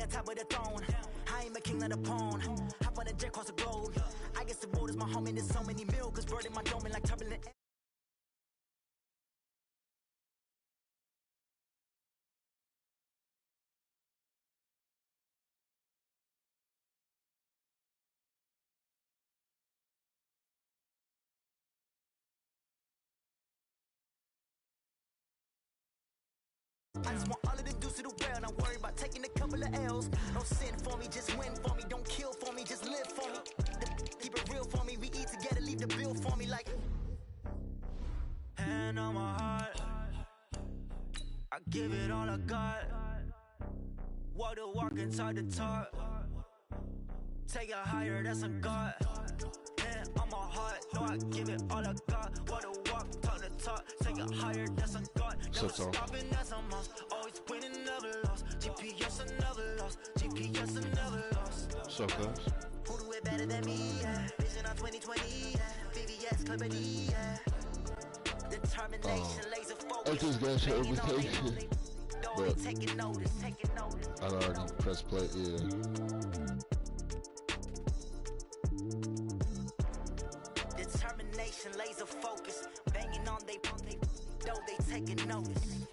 me on top of the throne. I ain't a king of the pawn. Hop on a jet across the globe. I guess the world is my home and there's so many mil, cause bird in my dome and like turbulent. I just want all of the dudes to the world. Not worry about taking a couple of L's. Don't sin for me, just win for me. Don't kill for me, just live for me. Keep it real for me. We eat together, leave the bill for me like. Hand on my heart, I give it all I got. Walk the walk and talk the talk. Take it higher, that's a God. Hand on my heart, no, I give it all I got. Walk the walk, talk the talk. Take it higher, that's a God. Never stopping, that's a must. Always winning, never lost. GPS, I never lost. GPS, I never lost. So close. Who do it better than me? Yeah. Vision on 2020. Yeah. VVS, Clarity. Yeah. Determination, laser focus. I just got your invitation, but taking notice. I already pressed play. Yeah. Determination, laser focus. Banging on they know they taking notice.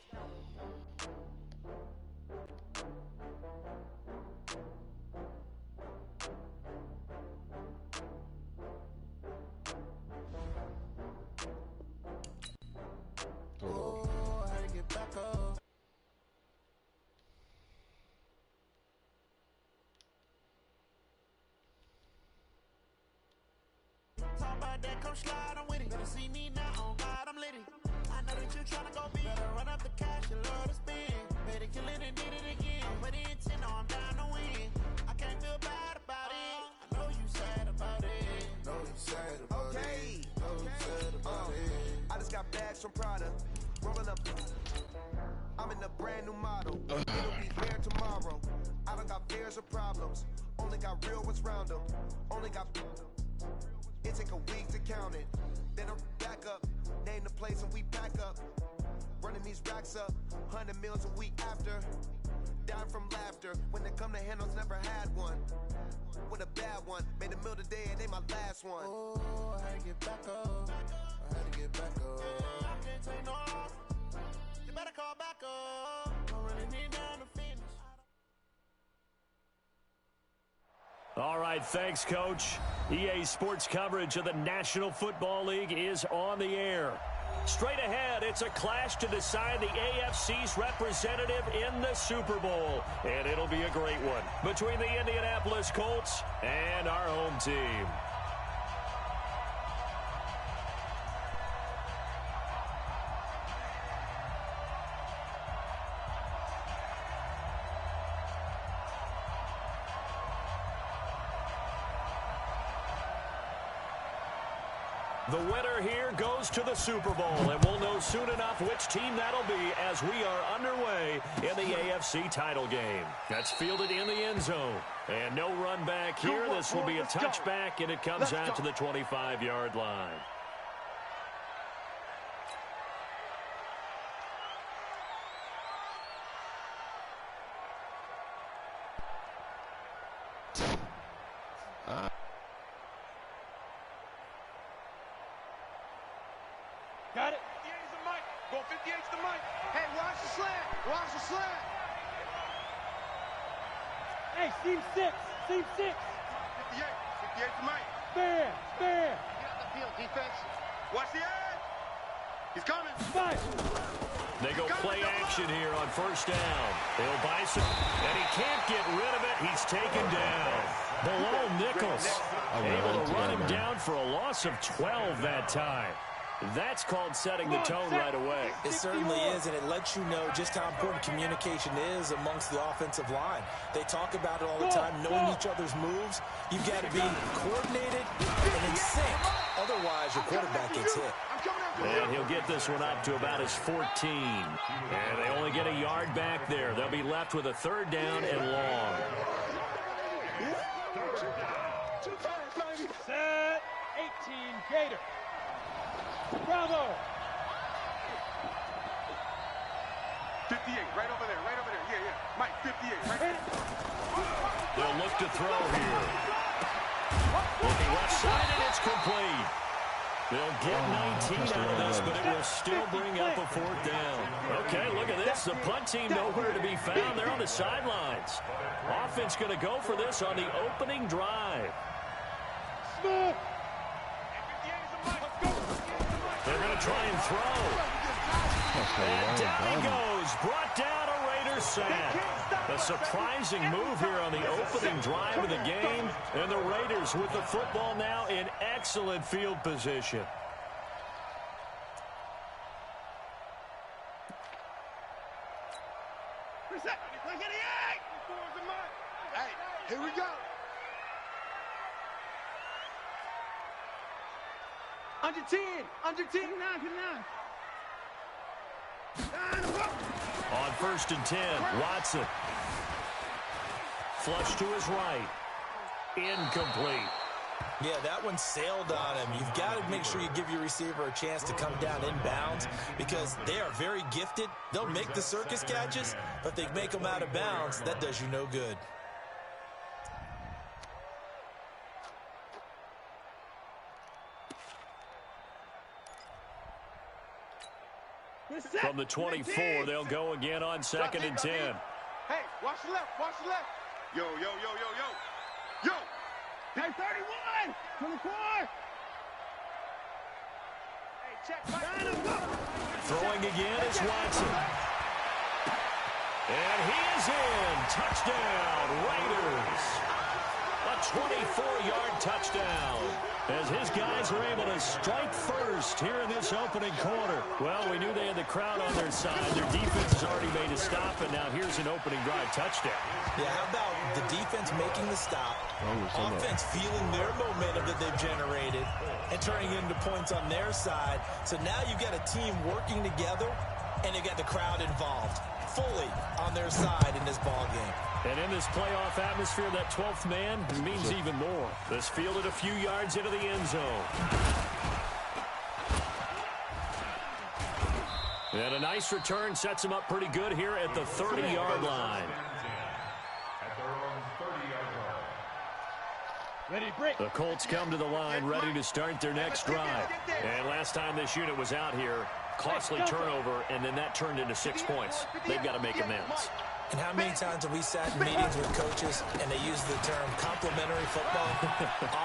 That come slide, I'm with it. Better see me now, oh God, I'm lit it. I know that you tryna go big. Better run up the cash, you love to spend. Better kill it and did it again. Put it in 10, no, I'm down to win. I can't feel bad about it. I know you sad about it. Know you sad about it. Know you sad about it. I just got bags from Prada. Rolling up. I'm in a brand new model. It'll be there tomorrow. I don't got fears or problems. Only got real ones round them. Only got. It take a week to count it. Then I'm back up. Name the place and we pack up. Running these racks up. 100 meals a week after. Dying from laughter. When they come to handles, never had one. With a bad one. Made a meal today and they my last one. Oh, I had to get back up. I had to get back up. I can't take no off. You better call back up. I'm running in down to finish. All right, thanks, Coach. EA Sports coverage of the National Football League is on the air. Straight ahead, it's a clash to decide the AFC's representative in the Super Bowl. And it'll be a great one between the Indianapolis Colts and our home team. The winner here goes to the Super Bowl, and we'll know soon enough which team that'll be as we are underway in the AFC title game. That's fielded in the end zone. And no run back here. This will be a touchback, and it comes out to the 25-yard line. Got it. 58's the mic. Go 58's the mic. Hey, watch the slant. Watch the slant. Hey, seam 6. Seam 6. 58. 58's the mic. Fair. Fair. Get out the field, defense. Watch the edge. He's coming. Five. They go play action here on first down. They'll buy some, and he can't get rid of it. He's taken down. Below Nichols. Able to run him down for a loss of 12 that time. That's called setting the tone right away. It certainly is, and it lets you know just how important communication is amongst the offensive line. They talk about it all the time, knowing each other's moves. You've got to be coordinated and in sync. Otherwise, your quarterback gets hit. And he'll get this one up to about his 14. And they only get a yard back there. They'll be left with a third down and long. Set. 18, Gator. Bravo! 58, 58, right over there, right over there. Yeah, yeah. Mike, 58, right there. They'll look to throw here. Looking left side, and it's complete. They'll get 19 out of this, but it will still bring up a 4th down. Okay, look at this. The punt team nowhere to be found. They're on the sidelines. Offense going to go for this on the opening drive. They're going to try and throw. And down he goes. Brought down a Raiders sack. A surprising move here on the opening drive of the game. And the Raiders with the football now in excellent field position. Hey, here we go. Under 10, under 10, 9. On 1st and 10, Watson. Flush to his right. Incomplete. Yeah, that one sailed on him. You've got to make sure you give your receiver a chance to come down inbounds because they are very gifted. They'll make the circus catches, but they make them out of bounds. That does you no good. From the 24, they'll go again on 2nd and 10. Hey, watch the left, watch the left. Yo. Hey, 31, 24. Hey, check. Throwing again is Watson. And he is in. Touchdown, Raiders. A 24-yard touchdown. As his guys are able to strike first here in this opening quarter. Well, we knew they had the crowd on their side. Their defense has already made a stop, and now here's an opening drive touchdown. Yeah, how about the defense making the stop, offense feeling their momentum that they've generated, and turning it into points on their side. So now you've got a team working together, and they've got the crowd involved fully on their side in this ball game. And in this playoff atmosphere, that 12th man means even more. This fielded a few yards into the end zone. And a nice return sets him up pretty good here at the 30-yard line. The Colts come to the line ready to start their next drive. And last time this unit was out here, costly turnover, and then that turned into 6 points. They've got to make amends. And how many times have we sat in meetings with coaches and they use the term complementary football?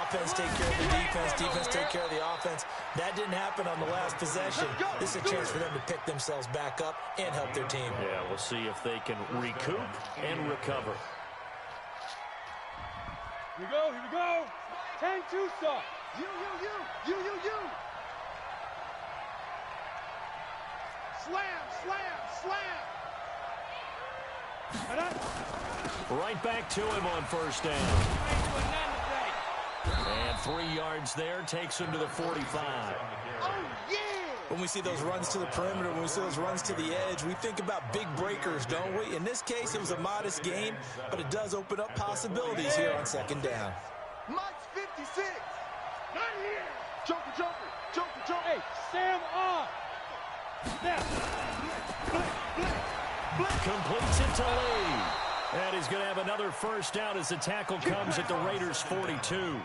Offense take care of the defense, defense take care of the offense. That didn't happen on the last possession. This is a chance for them to pick themselves back up and help their team. Yeah, we'll see if they can recoup and recover. Here we go. 10-2 stop. You. Slam. Right back to him on 1st down. And 3 yards there takes him to the 45. When we see those runs to the perimeter, when we see those runs to the edge, we think about big breakers, don't we? In this case, it was a modest gain, but it does open up possibilities here on 2nd down. Mike's 56. Not here. Joker. Hey, Sam off. Completes it to Lee. And he's going to have another 1st down as the tackle comes at the Raiders' 42.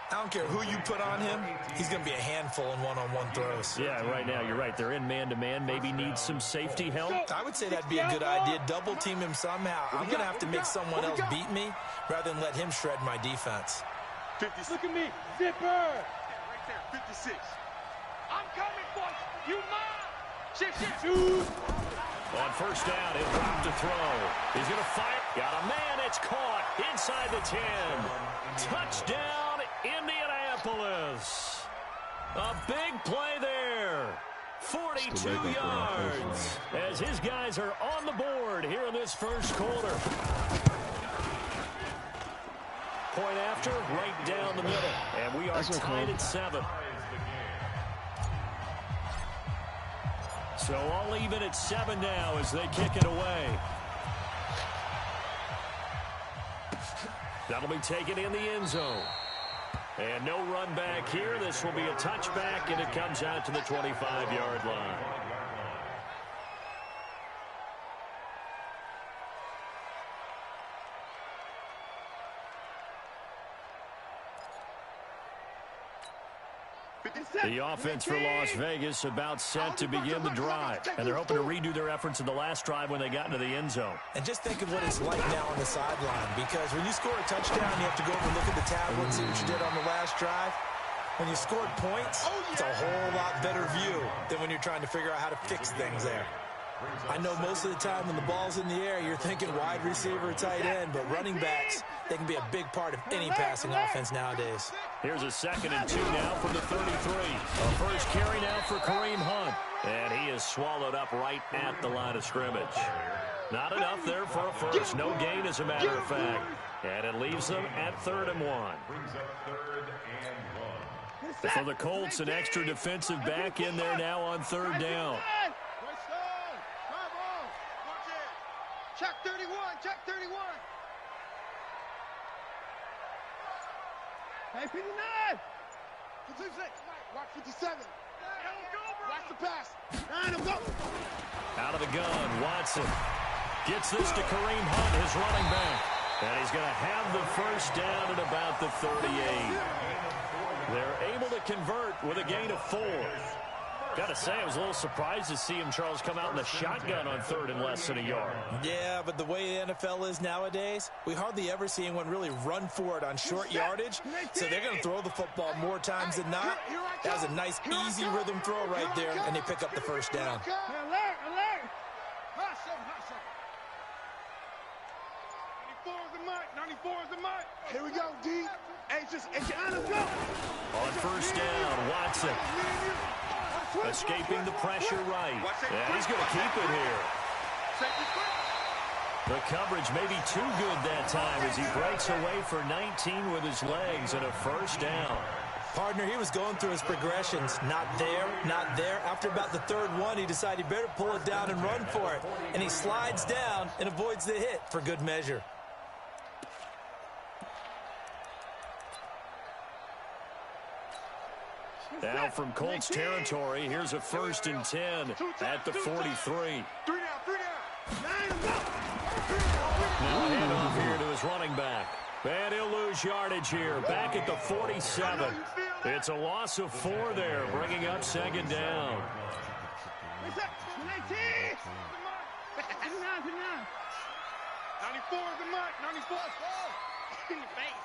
I don't care who you put on him, he's going to be a handful in one-on-one throws. Yeah, right now, you're right. They're in man-to-man, maybe needs some safety help. I would say that'd be a good idea. Double team him somehow. I'm going to have to make someone else beat me rather than let him shred my defense. 56. Look at me. Zipper. Right there, 56. I'm coming for you. You mine. Shoot. On 1st down, he'll drop to throw. He's going to fire. Got a man. It's caught inside the 10. Touchdown, Indianapolis. A big play there. 42 yards as his guys are on the board here in this 1st quarter. Point after, right down the middle. And we are tied at 7. So all even at 7 now as they kick it away. That'll be taken in the end zone. And no run back here. This will be a touchback, and it comes out to the 25-yard line. The offense for Las Vegas about set to begin the drive. And they're hoping to redo their efforts in the last drive when they got into the end zone. And just think of what it's like now on the sideline. Because when you score a touchdown, you have to go over and look at the tablet and see what you did on the last drive. When you scored points, it's a whole lot better view than when you're trying to figure out how to fix things there. I know most of the time when the ball's in the air, you're thinking wide receiver, tight end, but running backs, they can be a big part of any passing offense nowadays. Here's a 2nd and 2 now from the 33. A first carry now for Kareem Hunt. And he is swallowed up right at the line of scrimmage. Not enough there for a first. No gain, as a matter of fact. And it leaves them at 3rd and 1. For the Colts, an extra defensive back in there now on 3rd down. Check 31, check 31. Hey, 59. Watch 57. Watch the pass. 9, go. Out of the gun, Watson gets this to Kareem Hunt, his running back. And he's going to have the first down at about the 38. They're able to convert with a gain of 4. Got to say, I was a little surprised to see him, Charles, come out in the shotgun on 3rd and less than a yard. Yeah, but the way the NFL is nowadays, we hardly ever see anyone really run for it on short yardage. So they're going to throw the football more times than not. That was a nice, easy rhythm throw right there, and they pick up the first down. Alert, alert. 94 is the mark. Here we go, D. Let's go. On first down, Watson escaping the pressure right. And he's going to keep it here. The coverage may be too good that time as he breaks away for 19 with his legs and a first down. Partner, he was going through his progressions. Not there, not there. After about the 3rd one, he decided he better pull it down and run for it. And he slides down and avoids the hit for good measure. Now from Colts territory, here's a 1st and 10 at the 43. 3 down. 9, go. Now handoff here to his running back. And he'll lose yardage here, back at the 47. It's a loss of 4 there, bringing up 2nd down. 94 is the mark. 94 in the face.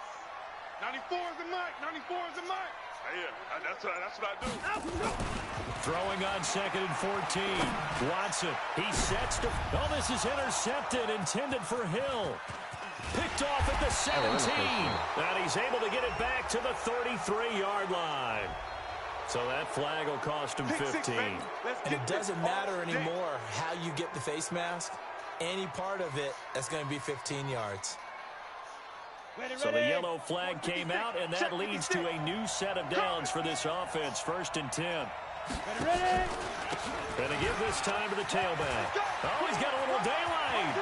94 is the mark. 94 is the mark. Yeah, that's what I do. Throwing on 2nd and 14. Watson, he sets to... Oh, this is intercepted, intended for Hill. Picked off at the 17. And he's able to get it back to the 33-yard line. So that flag will cost him 15. And it doesn't matter anymore how you get the face mask. Any part of it, that's going to be 15 yards. So the yellow flag came out, and that leads to a new set of downs for this offense. 1st and 10. Going to give this time to the tailback. Oh, he's got a little daylight.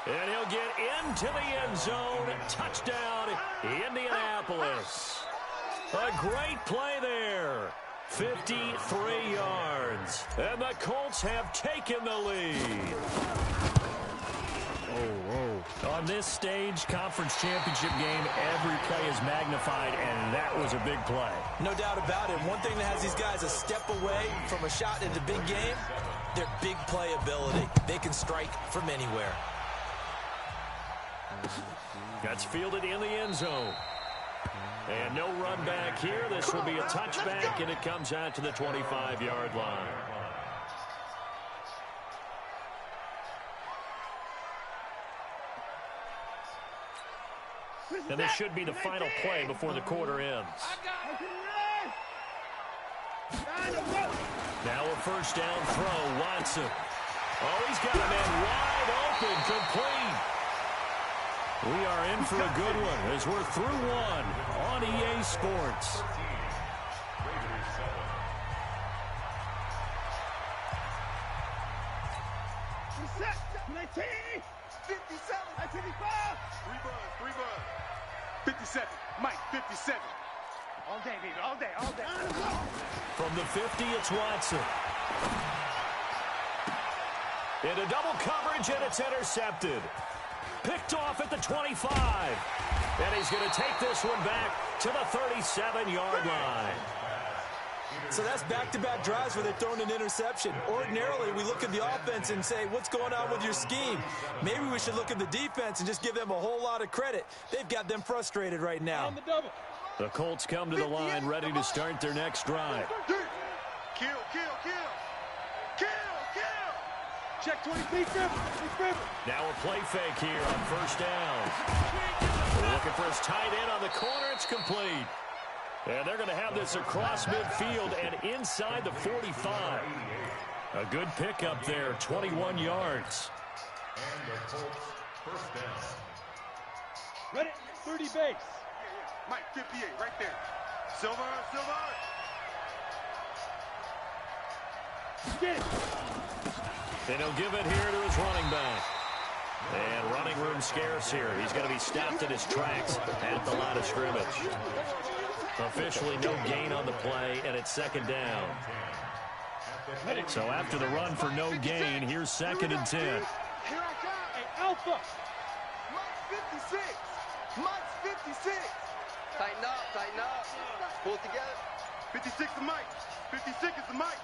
And he'll get into the end zone. Touchdown, Indianapolis. A great play there. 53 yards. And the Colts have taken the lead. On this stage, conference championship game, every play is magnified, and that was a big play. No doubt about it. One thing that has these guys a step away from a shot in the big game, their big play ability. They can strike from anywhere. That's fielded in the end zone. And no run back here. This will be a touchback, and it comes out to the 25-yard line. And this should be the final play before the quarter ends. Now a first down throw, Watson. Oh, he's got a man wide open, complete. We are in for a good one as we're through one on EA Sports. Reset, 19, 57, 55. 3 buns. 57, Mike, 57. All day, baby, all day. From the 50, it's Watson. Into double coverage, and it's intercepted. Picked off at the 25. And he's going to take this one back to the 37-yard line. So that's back-to-back drives where they've thrown an interception. Ordinarily, we look at the offense and say, what's going on with your scheme? Maybe we should look at the defense and just give them a whole lot of credit. They've got them frustrated right now. The Colts come to the line ready to start their next drive. Kill. Check 20, please, Now a play fake here on first down. They're looking for his tight end on the corner. It's complete. And they're going to have this across midfield and inside the 45. A good pickup there, 21 yards. And the Colts first down. Ready, 30 base. Mike, 58, right there. Silver. Get it. And he'll give it here to his running back. And running room scarce here. He's going to be stopped in his tracks at the line of scrimmage. Officially no gain on the play, and it's second down. So after the run for no gain, here's 2nd and 10. Hey, Alpha. Mike's 56. Mike's 56. Tighten up. Pull it together. 56 is Mike. 56 is the Mike.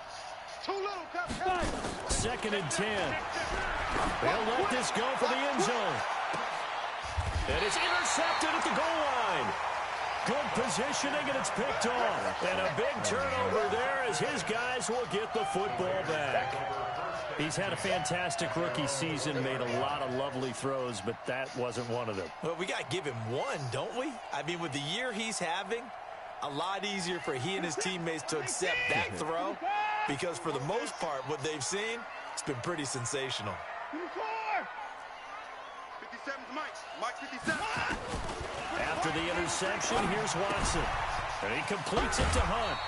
Too little, Captain. 2nd and 10. They'll let this go for the end zone. And it's intercepted at the goal line. Good positioning, and it's picked off. And a big turnover there as his guys will get the football back. He's had a fantastic rookie season, made a lot of lovely throws, but that wasn't one of them. Well, we got to give him one, don't we? I mean, with the year he's having, a lot easier for he and his teammates to accept that throw because for the most part, what they've seen, it's been pretty sensational. 57's Mike. Mike 57. After the interception, here's Watson. And he completes it to Hunt.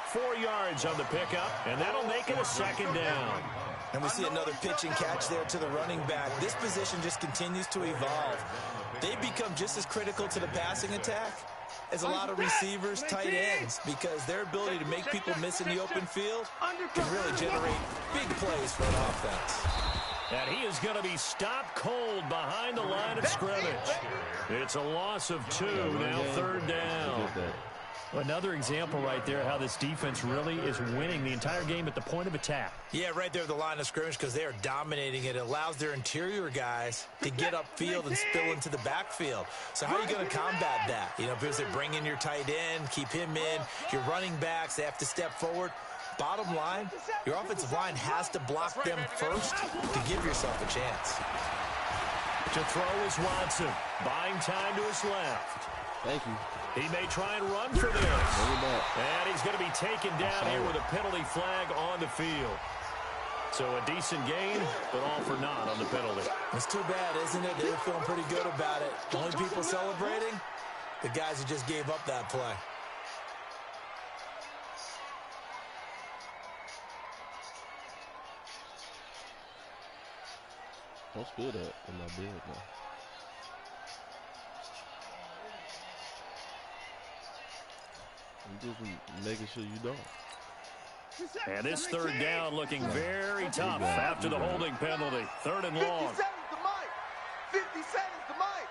4 yards on the pickup, and that'll make it a second down. And we see another pitch and catch there to the running back. This position just continues to evolve. They become just as critical to the passing attack as a lot of receivers, tight ends, because their ability to make people miss in the open field can really generate big plays for an offense. And he is going to be stopped cold behind the line of scrimmage. It's a loss of 2, now 3rd down. Another example right there how this defense really is winning the entire game at the point of attack. Yeah, right there at the line of scrimmage because they are dominating it. It allows their interior guys to get upfield and spill into the backfield. So how are you going to combat that? You know, because they bring in your tight end, keep him in. Your running backs, they have to step forward. Bottom line, your offensive line has to block them first to give yourself a chance. To throw is Watson, buying time to his left. Thank you. He may try and run for this. And he's going to be taken down here with a penalty flag on the field. So a decent gain, but all for naught on the penalty. It's too bad, isn't it? They were feeling pretty good about it. The only people celebrating, the guys who just gave up that play. Don't spill that in my bed now. I'm just making sure you don't. And this 3rd down looking very tough after the holding penalty. 3rd and long. 57's the Mike. 57's the Mike.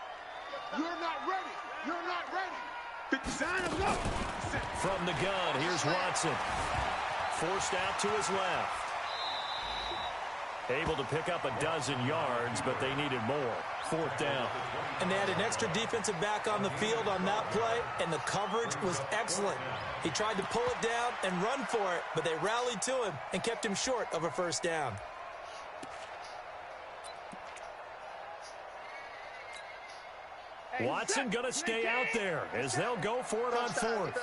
You're not ready. You're not ready. 57 no. From the gun, here's Watson. Forced out to his left. Able to pick up a dozen yards, but they needed more. 4th down. And they had an extra defensive back on the field on that play, and the coverage was excellent. He tried to pull it down and run for it, but they rallied to him and kept him short of a 1st down. Watson going to stay out there as they'll go for it on 4th.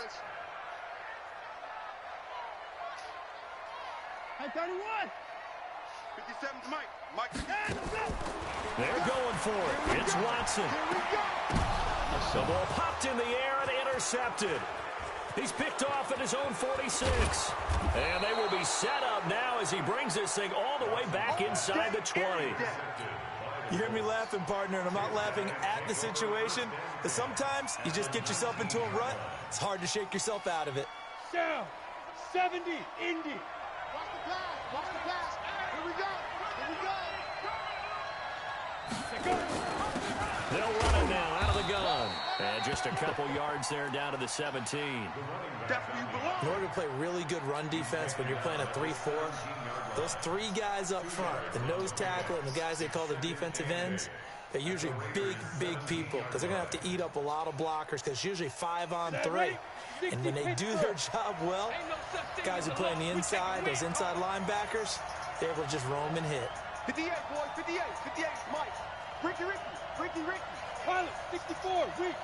Hey, 31. 57's Mike. Mike. They're going for it. It's Watson. The ball popped in the air and intercepted. He's picked off at his own 46. And they will be set up now as he brings this thing all the way back inside the 20. You hear me laughing, partner, and I'm not laughing at the situation. But sometimes you just get yourself into a rut. It's hard to shake yourself out of it. Down. 70. Indy. Watch the pass. Watch the pass. Here we go. Here we go. They'll run it now out of the gun. Just a couple yards there down to the 17. In order to play really good run defense when you're playing a 3-4, those three guys up front, the nose tackle and the guys they call the defensive ends, they're usually big people because they're going to have to eat up a lot of blockers because it's usually 5-on-3. And when they do their job well, guys who play on the inside, those inside linebackers, they're able to just roam and hit. 58, boys, 58, Mike. Ricky. Pilot, 64, Rick.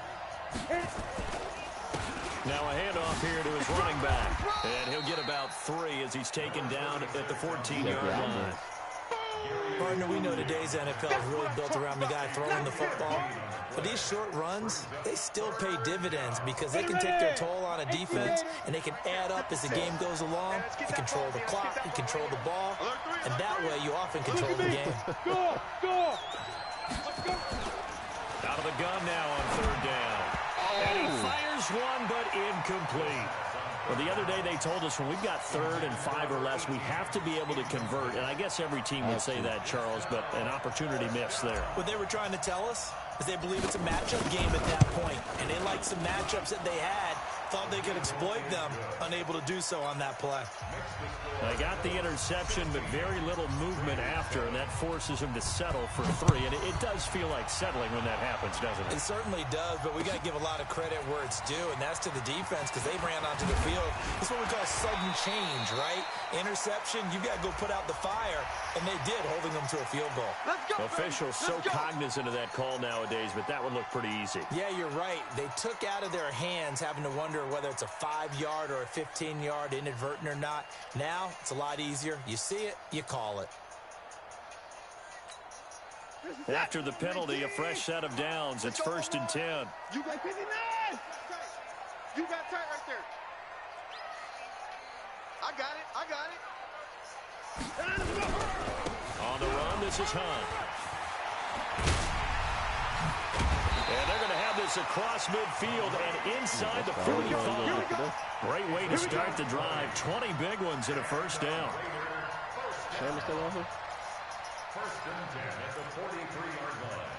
Now a handoff here to his running back. And he'll get about 3 as he's taken down at the 14-yard line. Partner, we know today's NFL is really built around the guy throwing the football. But these short runs, they still pay dividends because they can take their toll on a defense and they can add up as the game goes along. You control the clock, you control the ball, and that way you often control the game. Go! Out of the gun now on 3rd down. And he fires one, but incomplete. Well, the other day they told us when we've got 3rd and 5 or less, we have to be able to convert. And I guess every team would say that, Charles, but an opportunity missed there. What they were trying to tell us is they believe it's a matchup game at that point, and they liked some matchups that they had, thought they could exploit them, unable to do so on that play. They got the interception, but very little movement after, and that forces him to settle for 3. And it does feel like settling when that happens, doesn't it? It certainly does, but we got to give a lot of credit where it's due, and that's to the defense because they ran onto the field. It's what we call sudden change, right? Interception, you got to go put out the fire, and they did, holding them to a field goal. Officials so cognizant of that call nowadays, but that would look pretty easy. Yeah, you're right. They took out of their hands having to wonder whether it's a 5-yard or a 15-yard inadvertent or not. Now, it's a lot easier. You see it, you call it. After the penalty, a fresh set of downs. It's 1st and 10. You got 59! You got tight right there. I got it. On the run, this is Hunt. And they're going to have this across midfield and inside the 45. Great way to start the drive. 20 big ones and a 1st down. Sherman still on here? 1st and 10 at the 43-yard line.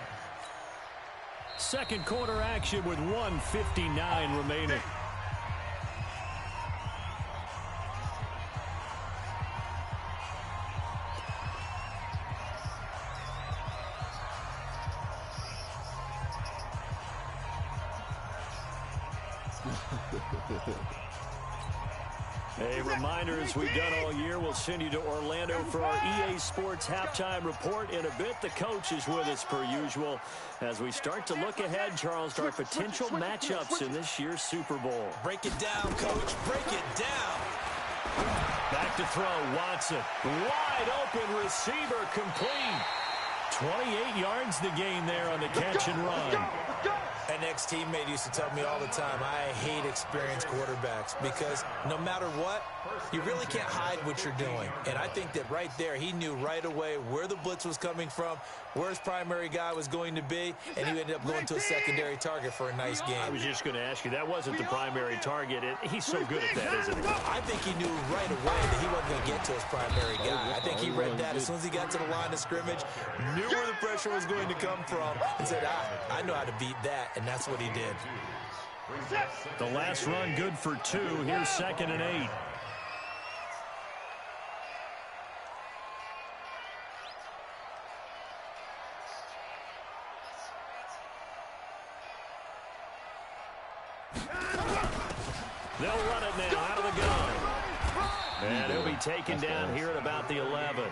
Second quarter action with 1:59 remaining. A reminder, as we've done all year, we'll send you to Orlando for our EA Sports halftime report. In a bit, the coach is with us per usual as we start to look ahead, Charles, to our potential matchups in this year's Super Bowl. Break it down, coach. Break it down. Back to throw, Watson. Wide open receiver, complete. 28 yards the gain there on the catch and run. An ex-teammate used to tell me all the time, I hate experienced quarterbacks because no matter what, you really can't hide what you're doing. And I think that right there, he knew right away where the blitz was coming from, where his primary guy was going to be, and he ended up going to a secondary target for a nice game. I was just going to ask you, that wasn't the primary target. He's so good at that, isn't he? I think he knew right away that he wasn't going to get to his primary guy. I think he read that as soon as he got to the line of scrimmage, knew where the pressure was going to come from, and said, I know how to beat that, and that's what he did. The last run good for 2. Here's 2nd and 8. They'll run it now out of the gun. And he'll be taken down here at about the 11.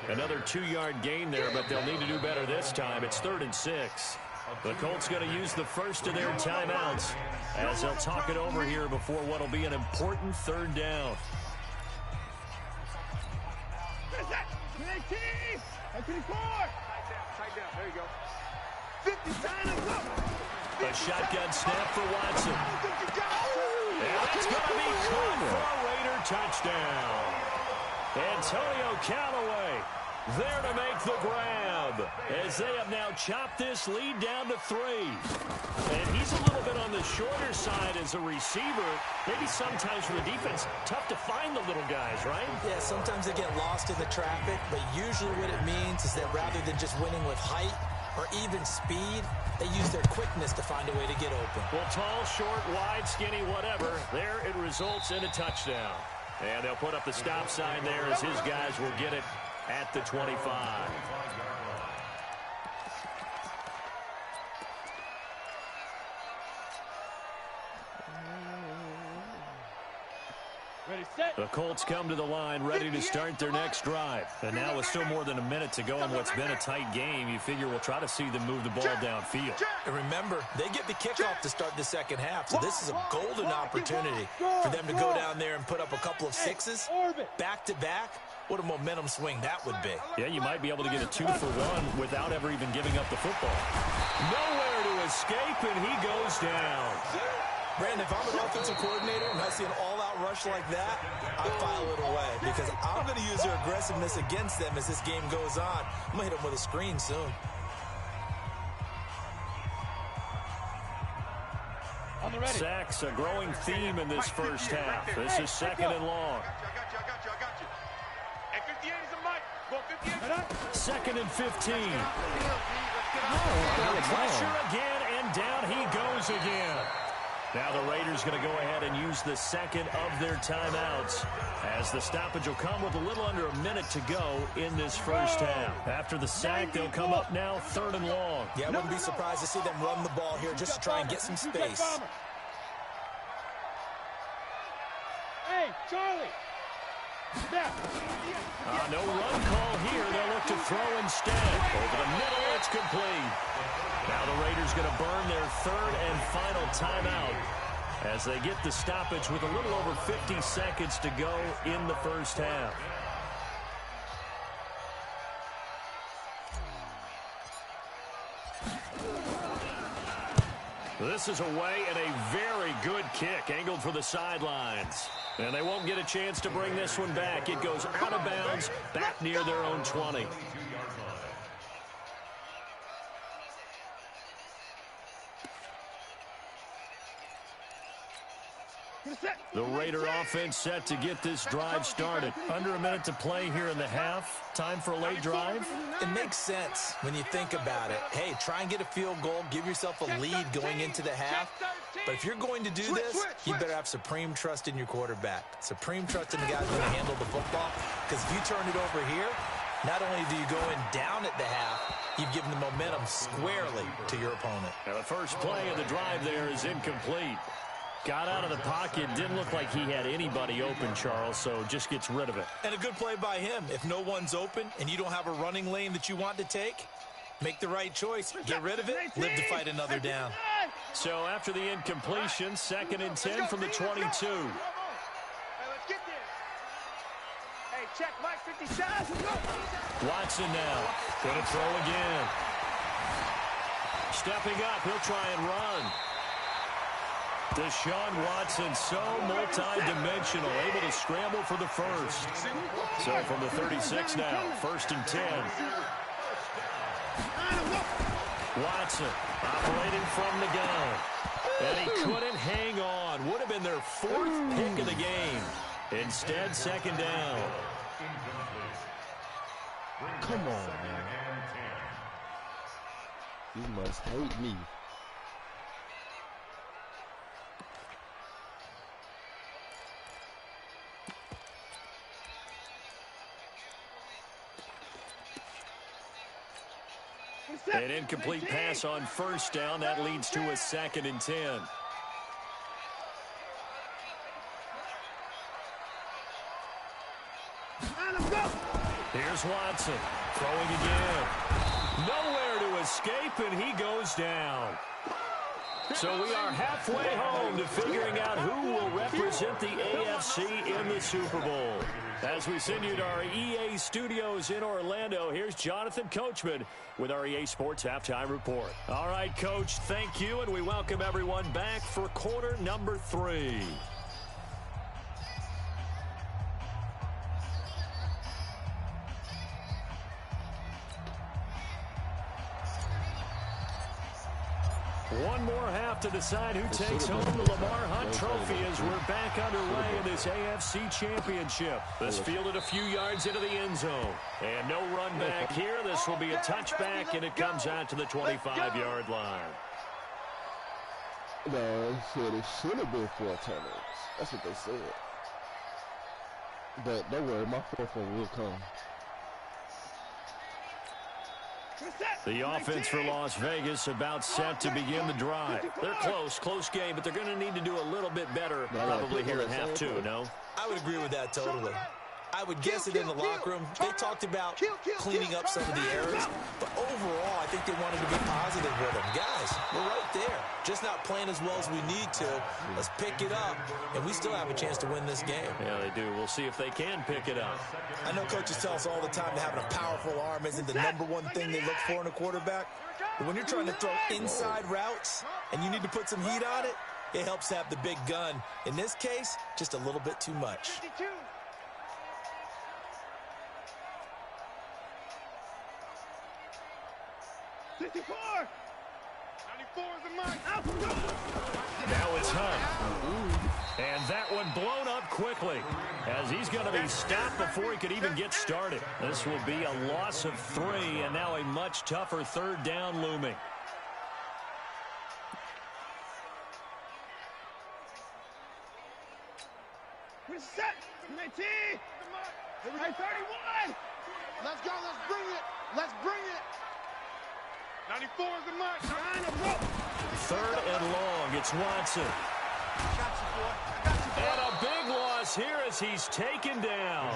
Another 2-yard gain there, but they'll need to do better this time. It's 3rd and 6. The Colts going to use the first of their timeouts as they'll talk it over here before what will be an important 3rd down. There you go. 50 A shotgun snap for Watson. And it's going to be caught for a Raider touchdown. Antonio Callaway there to make the grab as they have now chopped this lead down to 3. And he's a little bit on the shorter side as a receiver. Maybe sometimes for the defense, tough to find the little guys, right? Yeah, sometimes they get lost in the traffic, but usually what it means is that rather than just winning with height, or even speed, they use their quickness to find a way to get open. Well, tall, short, wide, skinny, whatever, there it results in a touchdown. And they'll put up the stop sign there as his guys will get it at the 25. Ready, set. The Colts come to the line ready to start their next drive. And now with still more than a minute to go in what's been a tight game, you figure we'll try to see them move the ball downfield. And remember, they get the kickoff to start the second half, so this is a golden opportunity for them to go down there and put up a couple of sixes back-to-back. What a momentum swing that would be. Yeah, you might be able to get a 2-for-1 without ever even giving up the football. Nowhere to escape, and he goes down. Brandon, if I'm an offensive coordinator and I see an all-out rush like that, I file it away because I'm going to use their aggressiveness against them as this game goes on. I'm going to hit them with a screen soon. On the ready. Sacks, a growing theme in this first half. This is second and long. Second and 15. Pressure again, and down he goes again. Now the Raiders going to go ahead and use the second of their timeouts as the stoppage will come with a little under a minute to go in this first half. After the sack, they'll come up now third and long. Yeah, I wouldn't be surprised to see them run the ball here just to try and get some space. Hey, Charlie. No run call here. They'll look to throw instead. Over the middle, it's complete. Now the Raiders going to burn their third and final timeout as they get the stoppage with a little over 50 seconds to go in the first half. This is away and a very good kick angled for the sidelines. And they won't get a chance to bring this one back. It goes out of bounds back near their own 20. The Raider offense set to get this drive started. Under a minute to play here in the half. Time for a late drive. It makes sense when you think about it. Hey, try and get a field goal. Give yourself a lead going into the half. But if you're going to do this, you better have supreme trust in your quarterback. Supreme trust in the guys going to handle the football. Because if you turn it over here, not only do you go in down at the half, you've given the momentum squarely to your opponent. Now the first play of the drive there is incomplete. Got out of the pocket. Didn't look like he had anybody open, Charles, so just gets rid of it. And a good play by him. If no one's open and you don't have a running lane that you want to take, make the right choice. Get rid of it. Live to fight another down. So after the incompletion, second and 10 from the 22. Hey, let's get this. Hey, check Mike 57. Watson now. Going to throw again. Stepping up. He'll try and run. Deshaun Watson, so multi-dimensional, able to scramble for the first. So from the 36 now, first and 10. Watson operating from the gun. And he couldn't hang on. Would have been their fourth pick of the game. Instead, second down. Come on, man. You must hate me. An incomplete pass on first down. That leads to a second and 10. Here's Watson. Throwing again. Nowhere to escape, and he goes down. So we are halfway home to figuring out who will represent the AFC in the Super Bowl. As we send you to our EA studios in Orlando, here's Jonathan Coachman with our EA Sports Halftime Report. All right, Coach, thank you, and we welcome everyone back for quarter number 3. One more half to decide who takes home the Lamar Hunt Trophy as we're back underway in this AFC Championship. This fielded a few yards into the end zone. And no run back here. This will be a touchback, and it comes out to the 25-yard line. No, they said it should have been 4 turnovers. That's what they said. But don't worry, my 4th one will come. The offense for Las Vegas about set to begin the drive. They're close game, but they're going to need to do a little bit better probably here at half 2, no? I would agree with that totally. I would guess it in the locker room. They talked about cleaning up some of the errors, but overall, I think they wanted to be positive with them. Guys, we're right there. Just not playing as well as we need to. Let's pick it up, and we still have a chance to win this game. Yeah, they do. We'll see if they can pick it up. I know coaches tell us all the time that having a powerful arm isn't the #1 thing they look for in a quarterback, but when you're trying to throw inside routes and you need to put some heat on it, it helps have the big gun. In this case, just a little bit too much. 54! 94 is the mark. Now it's Hunt. And that one blown up quickly as he's going to be stopped before he could even get started. This will be a loss of 3, and now a much tougher 3rd down looming. We're set. 19. Hey, 31. Let's go. Let's bring it. Let's bring it. 94 is the mark. 3rd and long. It's Watson. And a big loss here as he's taken down.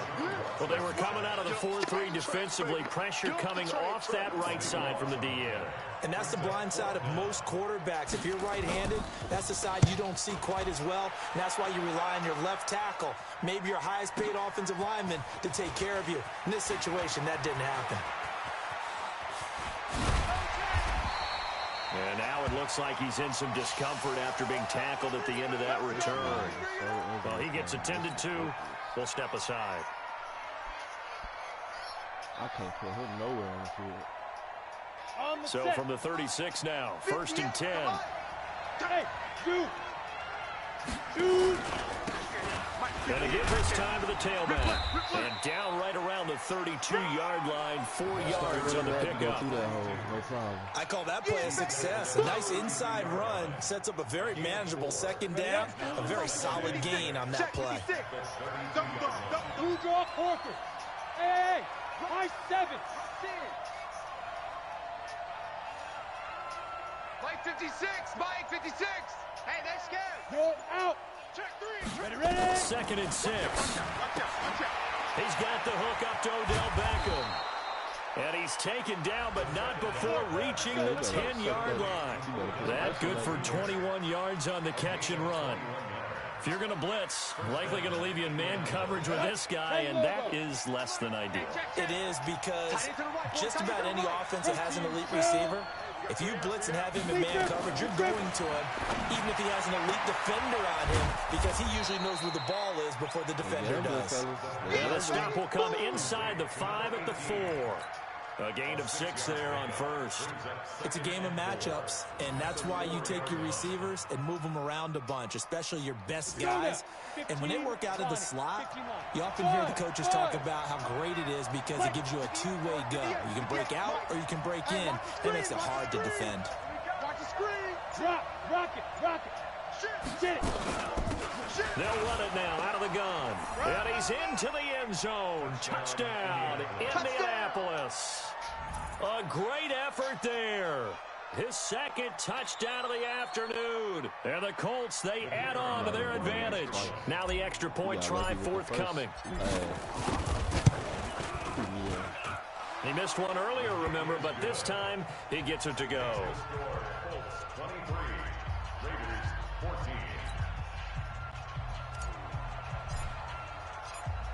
Well, they were coming out of the 4-3 defensively. Pressure coming off that right side from the DN. And that's the blind side of most quarterbacks. If you're right-handed, that's the side you don't see quite as well. And that's why you rely on your left tackle, maybe your highest-paid offensive lineman, to take care of you. In this situation, that didn't happen. And now it looks like he's in some discomfort after being tackled at the end of that return. Well, he gets attended to. We'll step aside. I can't put him nowhere on the field. So from the 36 now, 1st and 10. Hey, And again this time to the tailback. And down right around the 32-yard line, 4 yards on the pickup. No problem. I call that play a success. A nice inside run sets up a very manageable 2nd down, a very solid gain on that play. Blue draw, Parker. Hey, my 7. Mike 56, Mike 56. Hey, they're scared. Go out. Check 3. Ready. 2nd and 6. He's got the hook up to Odell Beckham. And he's taken down, but not before reaching the 10-yard line. That good for 21 yards on the catch and run. If you're going to blitz, likely going to leave you in man coverage with this guy, and that is less than ideal. It is, because just about any offense that has an elite receiver, if you blitz and have him in man coverage, you're going to him, even if he has an elite defender on him, because he usually knows where the ball is before the defender does. And the stop will come inside the 5 at the 4. A gain of 6 there on 1st. It's a game of matchups, and that's why you take your receivers and move them around a bunch, especially your best guys. And when they work out of the slot, you often hear the coaches talk about how great it is because it gives you a two-way go. You can break out or you can break in. That makes it hard to defend. Watch the screen. Drop. Rock it. Get it. They'll run it now out of the gun. And he's into the end zone. Touchdown, Indianapolis. A great effort there. His 2nd touchdown of the afternoon. And the Colts, they add on to their advantage. Now the extra point try forthcoming. He missed one earlier, remember, but this time he gets it to go.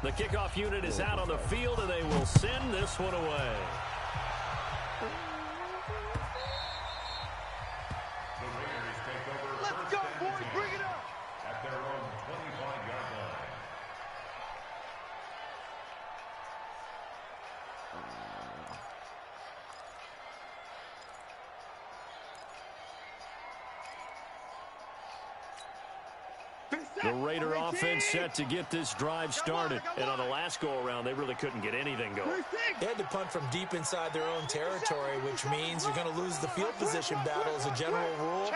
The kickoff unit is out on the field, and they will send this one away. Let's go, boys. Bring it up. At their own 25-yard line. The Raider offense set to get this drive started. And on the last go-around, they really couldn't get anything going. They had to punt from deep inside their own territory, which means you're going to lose the field position battle as a general rule.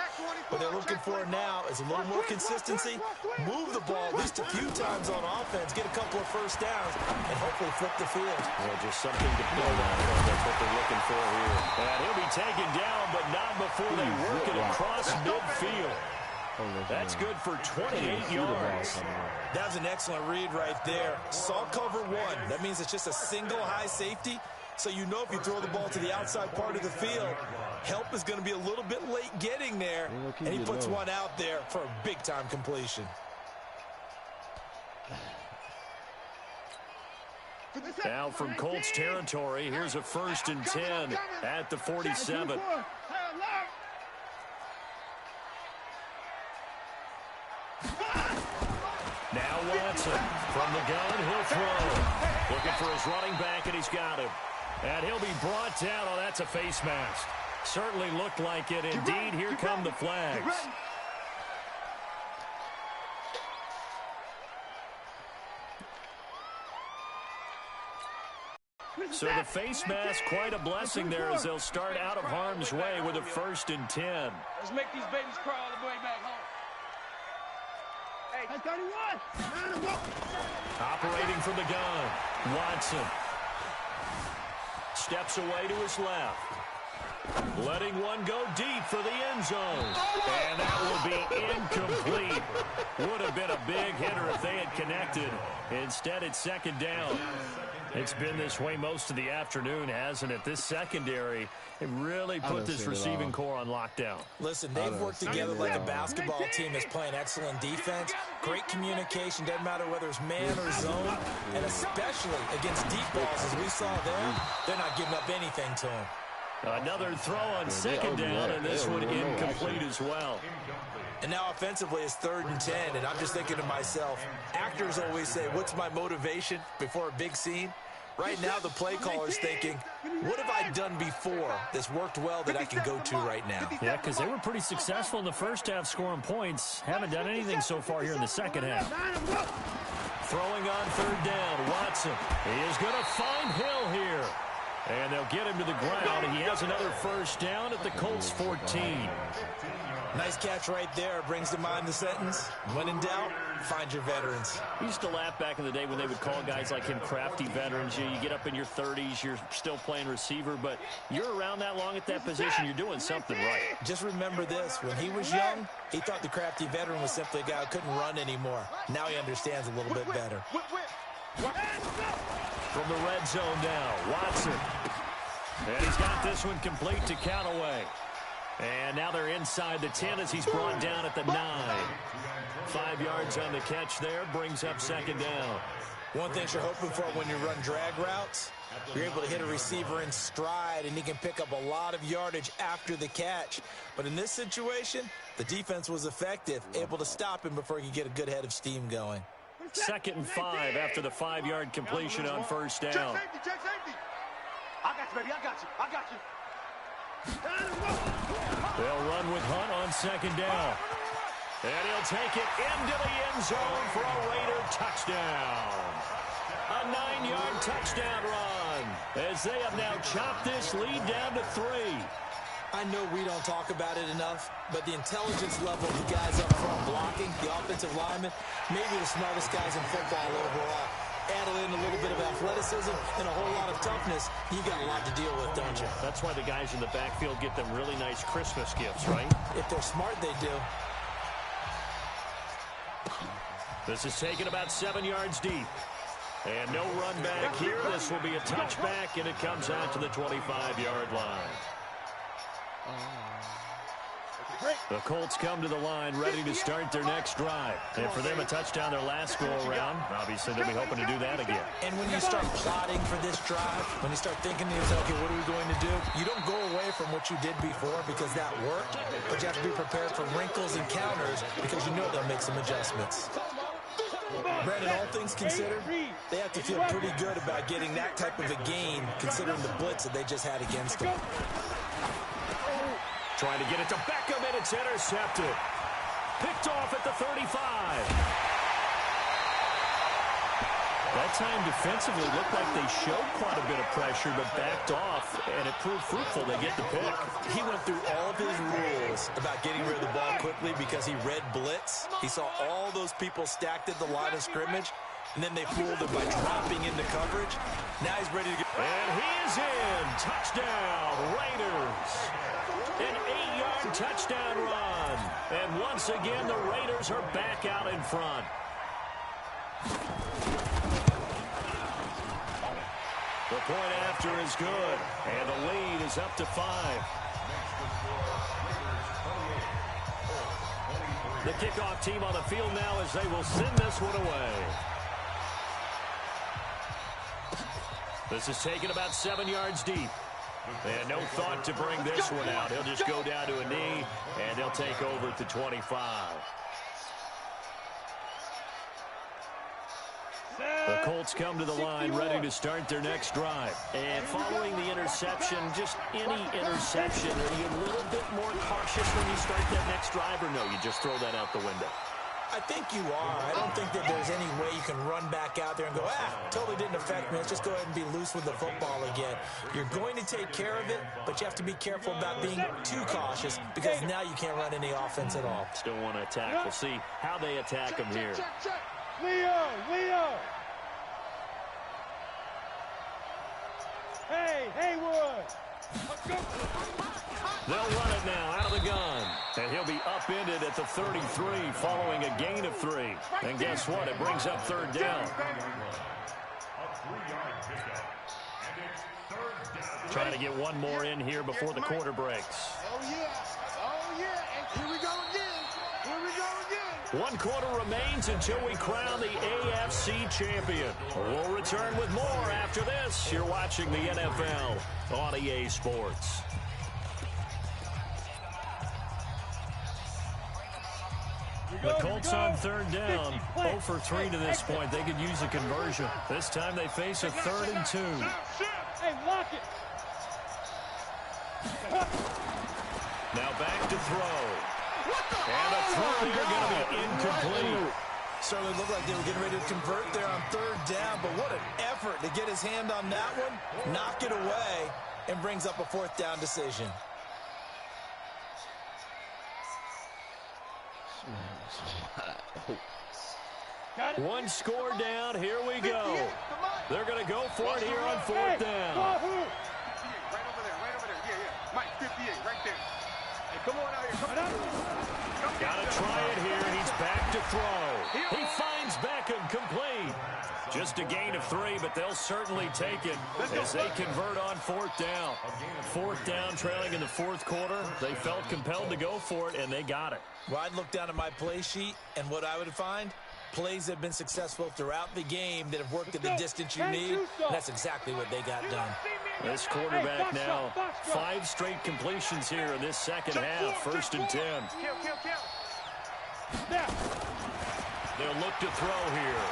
What they're looking for now is a little more consistency, move the ball at least a few times on offense, get a couple of first downs, and hopefully flip the field. Well, just something to build on. That's what they're looking for here. And he'll be taken down, but not before they work it across midfield. That's good for 28 yards. That was an excellent read right there. Saw cover one. That means it's just a single high safety. So you know if you throw the ball to the outside part of the field, help is going to be a little bit late getting there. And he puts one out there for a big-time completion. Now from Colts territory, here's a 1st and 10 at the 47. Now Watson from the gun, he'll throw. Looking for his running back, and he's got him. And he'll be brought down. Oh, that's a face mask. Certainly looked like it. Indeed, here come the flags. So the face mask, quite a blessing there as they'll start out of harm's way with a 1st and 10. Let's make these babies cry all the way back home. Hey, 31. Operating from the gun, Watson. Steps away to his left. Letting one go deep for the end zone. And that will be incomplete. Would have been a big hitter if they had connected. Instead, it's 2nd down. It's been this way most of the afternoon, hasn't it? This secondary, it really put this receiving core on lockdown. Listen, they've worked together like a basketball team that's playing excellent defense. Great communication, doesn't matter whether it's man or zone. And especially against deep balls, as we saw there, they're not giving up anything to them. Another throw on 2nd down, and this one incomplete as well. And now offensively it's 3rd and 10, and I'm just thinking to myself, actors always say, what's my motivation before a big scene? Right now the play caller's thinking, what have I done before that's worked well that I can go to right now? Yeah, because they were pretty successful in the first half scoring points. Haven't done anything so far here in the second half. Throwing on 3rd down, Watson. He is going to find Hill here. And they'll get him to the ground. He has another 1st down at the Colts 14. Nice catch right there. Brings to mind the sentence, when in doubt, find your veterans. We used to laugh back in the day when they would call guys like him crafty veterans. You get up in your 30s, you're still playing receiver, but you're around that long at that position, you're doing something right. Just remember this. When he was young, he thought the crafty veteran was simply a guy who couldn't run anymore. Now he understands a little bit better. From the red zone now, Watson. And he's got this one complete to Callaway. And now they're inside the 10 as he's brought down at the 9. 5 yards on the catch there, brings up 2nd down. One thing you're hoping for when you run drag routes, you're able to hit a receiver in stride, and he can pick up a lot of yardage after the catch. But in this situation, the defense was effective, able to stop him before he could get a good head of steam going. 2nd and 5 after the 5-yard completion on 1st down. Check safety. I got you, baby. I got you. They'll run with Hunt on 2nd down. And he'll take it into the end zone for a Raider touchdown. A 9-yard touchdown run as they have now chopped this lead down to 3. I know we don't talk about it enough, but the intelligence level of the guys up front blocking, the offensive linemen, maybe the smartest guys in football overall. Add in a little bit of athleticism and a whole lot of toughness, you got a lot to deal with, don't you? That's why the guys in the backfield get them really nice Christmas gifts, right? If they're smart, they do. This is taken about 7 yards deep. And no run back here. This will be a touchback, and it comes out to the 25-yard line. The Colts come to the line ready to start their next drive. And for them, a touchdown their last go-around. Obviously, they'll be hoping to do that again. And when you start plotting for this drive, when you start thinking to yourself, okay, what are we going to do? You don't go away from what you did before because that worked, but you have to be prepared for wrinkles and counters because you know they'll make some adjustments. Brandon, all things considered, they have to feel pretty good about getting that type of a gain considering the blitz that they just had against them. Trying to get it to Beckham, and it's intercepted. Picked off at the 35. That time defensively looked like they showed quite a bit of pressure, but backed off, and it proved fruitful. They get the pick. He went through all of his rules about getting rid of the ball quickly because he read blitz. He saw all those people stacked at the line of scrimmage, and then they fooled him by dropping into coverage. Now he's ready to get... And he is in. Touchdown, Raiders. An 8-yard touchdown run. And once again, the Raiders are back out in front. The point after is good, and the lead is up to 5. The kickoff team on the field now as they will send this one away. This is taken about 7 yards deep. And no thought to bring this one out. He'll just go down to a knee, and they'll take over at the 25. The Colts come to the line ready to start their next drive. And following the interception, just any interception, are you a little bit more cautious when you start that next drive, or no, you just throw that out the window? I think you are. I don't think that there's any way you can run back out there and go, totally didn't affect me. Let's just go ahead and be loose with the football again. You're going to take care of it, but you have to be careful about being too cautious because now you can't run any offense at all. Still want to attack. We'll see how they attack him here. Leo! Hey, Haywood! Let's go! They'll run it now out of the gun. And he'll be upended at the 33 following a gain of 3. And guess what? It brings up third down. Trying to get one more in here before the quarter breaks. Oh, yeah. And here we go again. 1 quarter remains until we crown the AFC champion. We'll return with more after this. You're watching the NFL on EA Sports. The Colts on third down, 0 for 3 to this point. They could use a conversion. This time they face a 3rd and 2. Hey, lock it. Now back to throw. And a throw here going to be incomplete. Certainly looked like they were getting ready to convert there on 3rd down, but what an effort to get his hand on that one, knock it away, and brings up a 4th down decision. One score down. Here we go. They're going to go for it here on 4th down. Right over there. Yeah. Mike, 58, right there. Hey, come on out here. Come on. Got to try it here, and he's back to throw. He finds Beckham complete. Just a gain of 3, but they'll certainly take it as they convert on 4th down. 4th down, trailing in the 4th quarter. They felt compelled to go for it, and they got it. Well, I'd look down at my play sheet, and what I would find, plays that have been successful throughout the game that have worked at the distance you need. And that's exactly what they got done. This quarterback now, 5 straight completions here in this second half. 1st and 10. They'll look to throw here.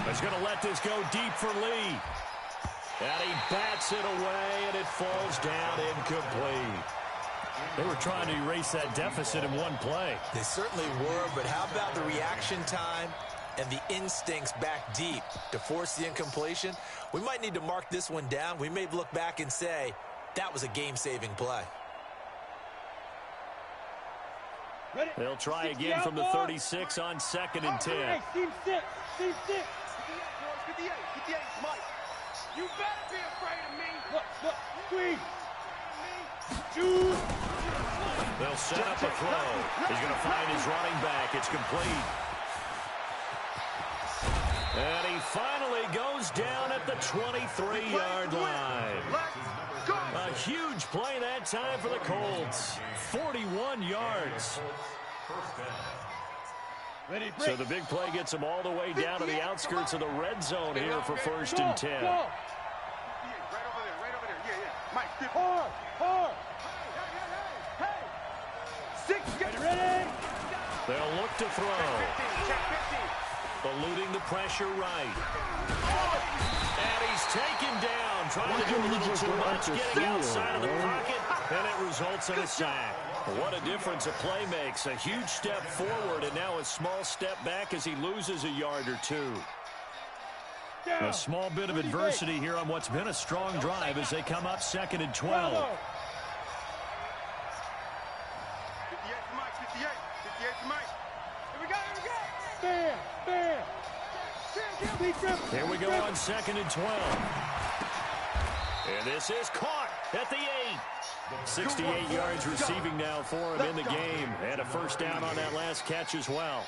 He's going to let this go deep for Lee. And he bats it away, and it falls down incomplete. They were trying to erase that deficit in one play. They certainly were, but how about the reaction time and the instincts back deep to force the incompletion? We might need to mark this one down. We may look back and say, that was a game-saving play. They'll try again from the 36 on 2nd and 10. Hey, team 6. 58, Mike. You better be afraid of me. Look, squeeze. They'll set up a throw. He's going to find his running back. It's complete. And he finally goes down at the 23-yard line. A huge play that time for the Colts. 41 yards. So the big play gets them all the way down to the outskirts of the red zone here for 1st and 10. Right over there. Yeah. Mike, hard. Hey. 6, get ready. They'll look to throw. Eluding the pressure right. And he's taken down. Trying to do a little too much. Getting outside of the pocket. And it results in a sack. What a difference a play makes. A huge step forward and now a small step back as he loses a yard or two. A small bit of adversity here on what's been a strong drive as they come up 2nd and 12. 58 to Mike, 58 to Mike. Here we go. Here we go on 2nd and 12. And this is caught at the 8. 68 yards receiving now for him in the game. And a first down on that last catch as well.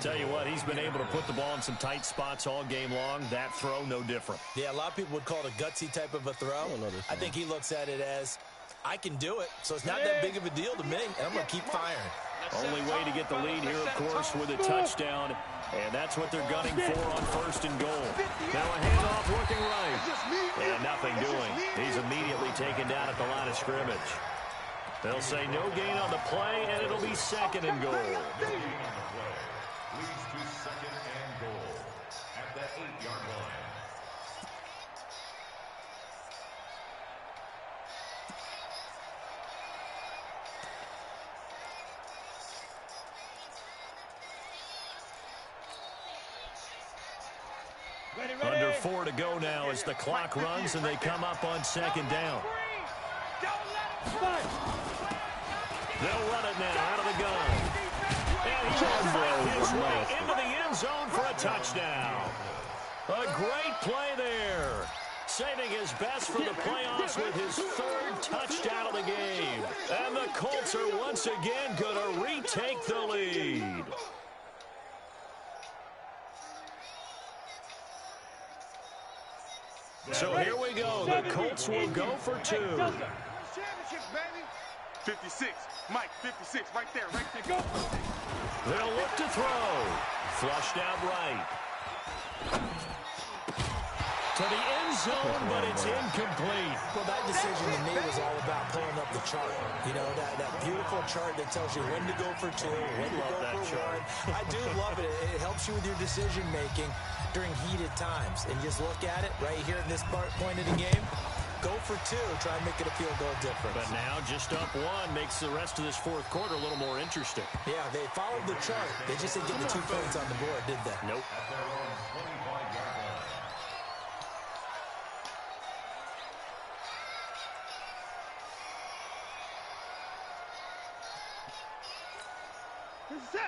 Tell you what, he's been able to put the ball in some tight spots all game long. That throw, no different. Yeah, a lot of people would call it a gutsy type of a throw. I think he looks at it as, I can do it, so it's not that big of a deal to me, and I'm going to keep firing. Only way to get the lead here, of course, with a touchdown. And that's what they're gunning for on 1st and goal. Now a handoff looking right. And nothing doing. He's immediately taken down at the line of scrimmage. They'll say no gain on the play, and it'll be 2nd and goal. Leads to 2nd and goal at the 8-yard line. Under 4 to go now as the clock runs and they come up on 2nd down. They'll run it now out of the gun. And he will find his way into the end zone for a touchdown. A great play there. Saving his best for the playoffs with his 3rd touchdown of the game. And the Colts are once again going to retake the lead. So here we go. The Colts will go for 2. 56. Mike, 56. Right there. Go. They'll look to throw. Flushed out right. To the end zone, but it's incomplete. Well, that decision to me was all about pulling up the chart. You know, that beautiful chart that tells you when to go for 2, when to go for 1. I do love it. It helps you with your decision-making during heated times. And just look at it right here in this point of the game. Go for 2. Try and make it a field goal difference. But now just up 1 makes the rest of this 4th quarter a little more interesting. Yeah, they followed the chart. They just didn't get the 2 points on the board, did they? Nope. At their own 25-yard line.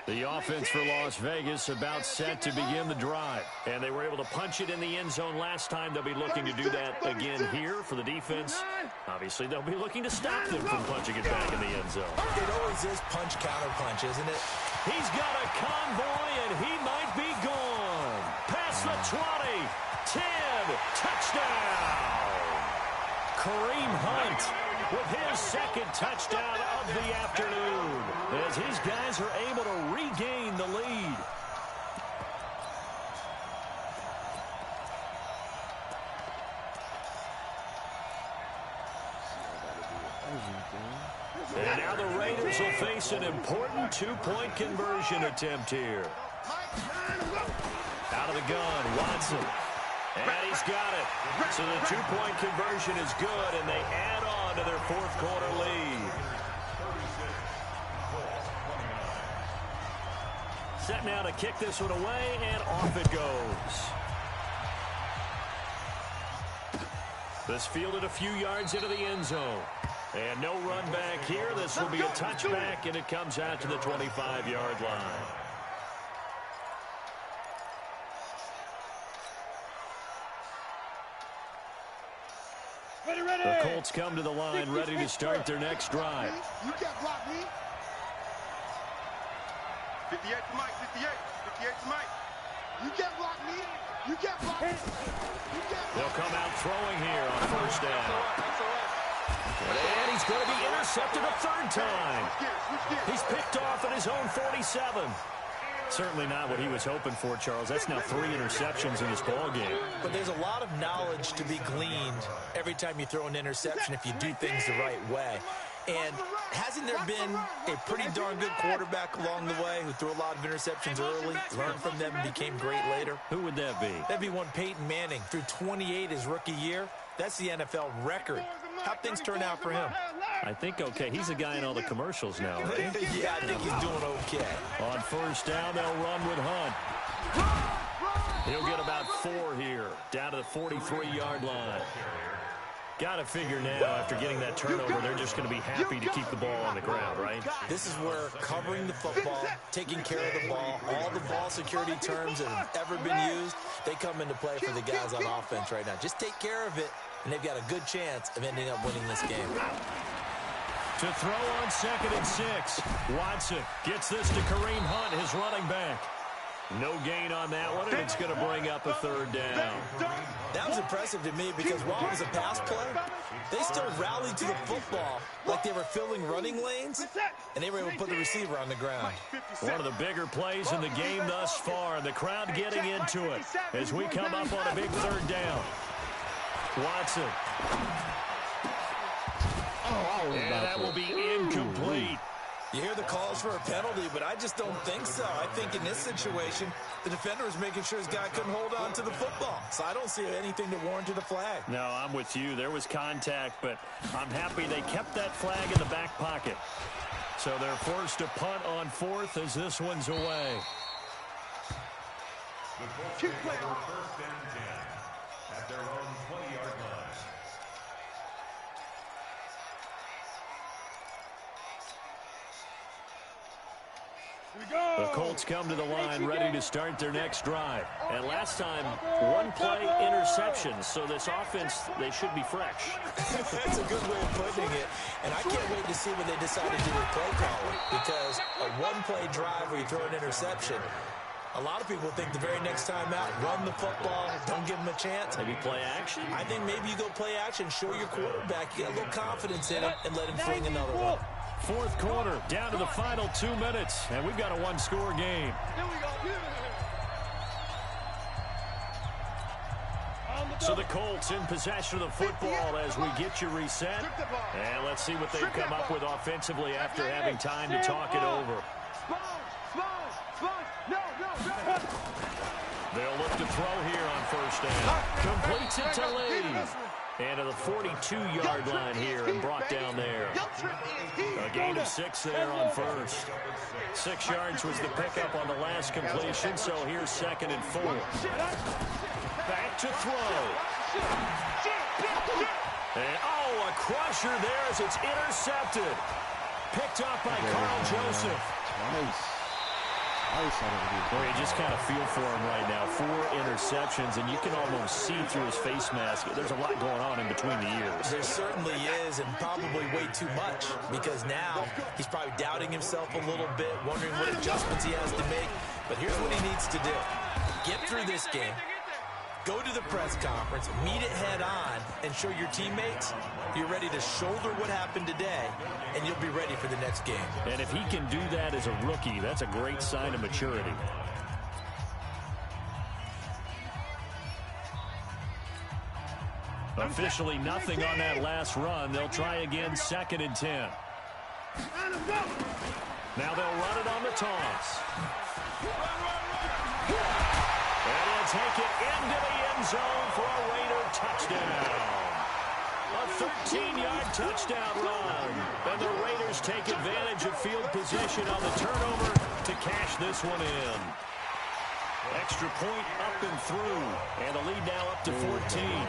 The offense for Las Vegas about set to begin the drive. And they were able to punch it in the end zone last time. They'll be looking to do that again here for the defense. Obviously, they'll be looking to stop them from punching it back in the end zone. It always is punch, counter punch, isn't it? He's got a convoy, and he might be gone. Past the 20, 10, touchdown. Kareem Hunt with his 2nd touchdown of the afternoon as his guys are able to regain the lead. And now the Raiders will face an important 2-point conversion attempt here. Out of the gun, Watson. And he's got it. So the 2-point conversion is good, and they add on to their 4th quarter lead. Set now to kick this one away, and off it goes. This fielded a few yards into the end zone. And no run back here. This will be a touchback, and it comes out to the 25-yard line. The Colts come to the line, ready to start their next drive. You can't block me. 58 to Mike, 58. 58 to Mike. You can't block me. You can't block me. They'll come out throwing here on 1st down. And he's going to be intercepted a 3rd time. He's picked off at his own 47. Certainly not what he was hoping for, Charles. That's now 3 interceptions in this ball game. But there's a lot of knowledge to be gleaned every time you throw an interception if you do things the right way. And hasn't there been a pretty darn good quarterback along the way who threw a lot of interceptions early, learned from them, and became great later? Who would that be? That'd be one Peyton Manning. Threw 28 his rookie year. That's the NFL record How'd things turn out for him? I think okay. He's a guy in all the commercials now, right? Yeah, I think he's doing okay. On first down, they'll run with Hunt. He'll get about 4 here, down to the 43-yard line. Got to figure now, after getting that turnover, they're just going to be happy to keep the ball on the ground, right? This is where covering the football, taking care of the ball, all the ball security terms that have ever been used, they come into play for the guys on offense right now. Just take care of it, and they've got a good chance of ending up winning this game. To throw on 2nd and 6. Watson gets this to Kareem Hunt, his running back. No gain on that one, and it's going to bring up a 3rd down. That was impressive to me because while it was a pass play, they still rallied to the football like they were filling running lanes, and they were able to put the receiver on the ground. One of the bigger plays in the game thus far, and the crowd getting into it as we come up on a big 3rd down. Watson. And that will be incomplete. You hear the calls for a penalty, but I just don't think so. I think in this situation, the defender was making sure his guy couldn't hold on to the football. So I don't see anything that warranted a flag. No, I'm with you. There was contact, but I'm happy they kept that flag in the back pocket. So they're forced to punt on 4th as this one's away. The Colts take over 1st and 10 at their own 20-yard line. The Colts come to the line ready to start their next drive. And last time, 1 play interception. So this offense, they should be fresh. That's a good way of putting it. And I can't wait to see what they decide to do with play calling. Because a 1-play drive where you throw an interception, a lot of people think the very next time out, run the football, don't give them a chance. Maybe play action? I think maybe you go play action, show your quarterback, you got a little confidence in him, and let him fling another one. 4th quarter, down to the final 2 minutes, and we've got a 1-score game. So the Colts in possession of the football as we get you reset. And let's see what they've come up with offensively after having time to talk it over. They'll look to throw here on first down. Completes it to Lee. And to the 42-yard line here and brought down there. A gain of 6 there on first. 6 yards was the pickup on the last completion, so here's 2nd and 4. Back to throw. And, oh, a crusher there as it's intercepted. Picked up by Carl Joseph. Nice. Boy, you just kind of feel for him right now. 4 interceptions, and you can almost see through his face mask. There's a lot going on in between the ears. There certainly is, and probably way too much, because now he's probably doubting himself a little bit, wondering what adjustments he has to make. But here's what he needs to do. Get through this game. Go to the press conference, meet it head on, and show your teammates you're ready to shoulder what happened today, and you'll be ready for the next game. And if he can do that as a rookie, that's a great sign of maturity. Officially nothing on that last run. They'll try again, 2nd and 10. Now they'll run it on the toss. And he'll take it into the end zone for a Raider touchdown. A 13-yard touchdown run. And the Raiders take advantage of field position on the turnover to cash this one in. Extra point up and through. And the lead now up to 14.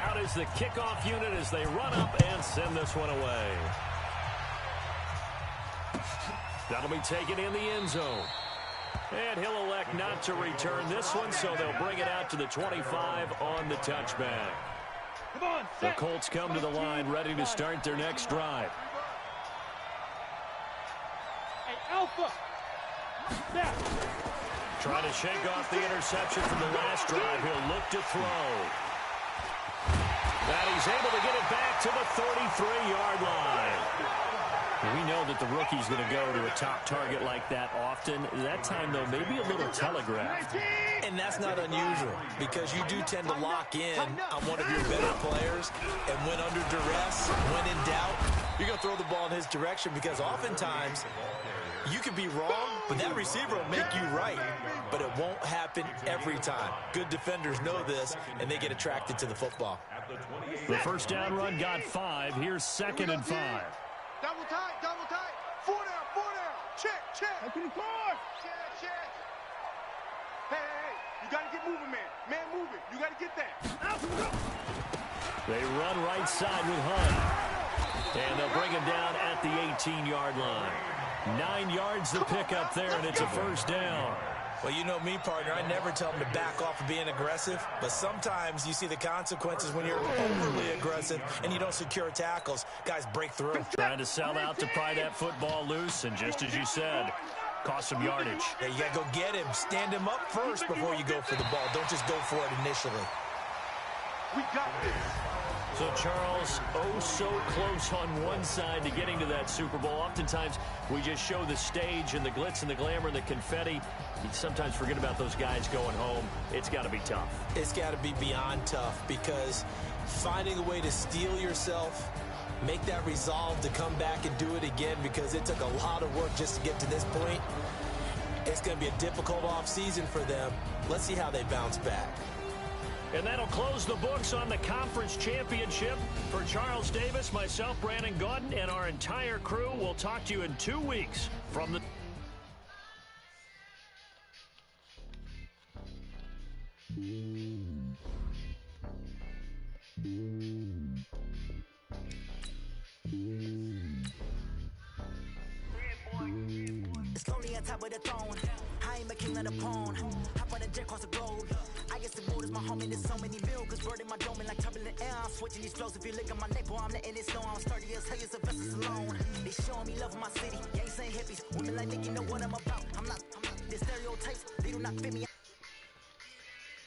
Out is the kickoff unit as they run up and send this one away. That'll be taken in the end zone. And he'll elect not to return this one, so they'll bring it out to the 25 on the touchback. The Colts come to the line ready to start their next drive. Trying to shake off the interception from the last drive. He'll look to throw. That he's able to get it back to the 33-yard line. We know that the rookie's going to go to a top target like that often. That time, though, maybe a little telegraphed. And that's not unusual because you do tend to lock in on one of your better players. And when under duress, when in doubt, you're going to throw the ball in his direction because oftentimes You could be wrong, but that receiver will make you right. But it won't happen every time. Good defenders know this, and they get attracted to the football. The first down run got 5. Here's 2nd and 5. Double tight, double tight. 4 down, check, check. Check. Hey, you got to get moving, man. Man moving, you got to get that. They run right side with Hunt. And they'll bring him down at the 18-yard line. 9 yards the pickup there, and it's a first down. Well, you know me, partner. I never tell them to back off of being aggressive, but sometimes you see the consequences when you're overly aggressive and you don't secure tackles. Guys break through. Trying to sell out to pry that football loose, and just as you said, cost some yardage. Yeah, you got to go get him. Stand him up first before you go for the ball. Don't just go for it initially. We got this. So, Charles, oh so close on one side to getting to that Super Bowl. Oftentimes, we just show the stage and the glitz and the glamour and the confetti. You sometimes forget about those guys going home. It's got to be tough. It's got to be beyond tough, because finding a way to steel yourself, make that resolve to come back and do it again, because it took a lot of work just to get to this point. It's going to be a difficult offseason for them. Let's see how they bounce back. And that'll close the books on the conference championship. For Charles Davis, myself, Brandon Gaudin, and our entire crew, we'll talk to you in 2 weeks from the... It's lonely on top of the throne. I am a king of the pawn. Hop on a jet across the globe. I guess the world is my home and there's so many mil. Cause word in my dome and like turbulent air. I'm switching these flows. If you look at my neck, boy, I'm letting it snow. I'm sturdy as hell, as a vessel alone. They showing me love in my city. Gangs and hippies. Women like Nick, you know what I'm about. I'm not. The stereotypes, they do not fit me.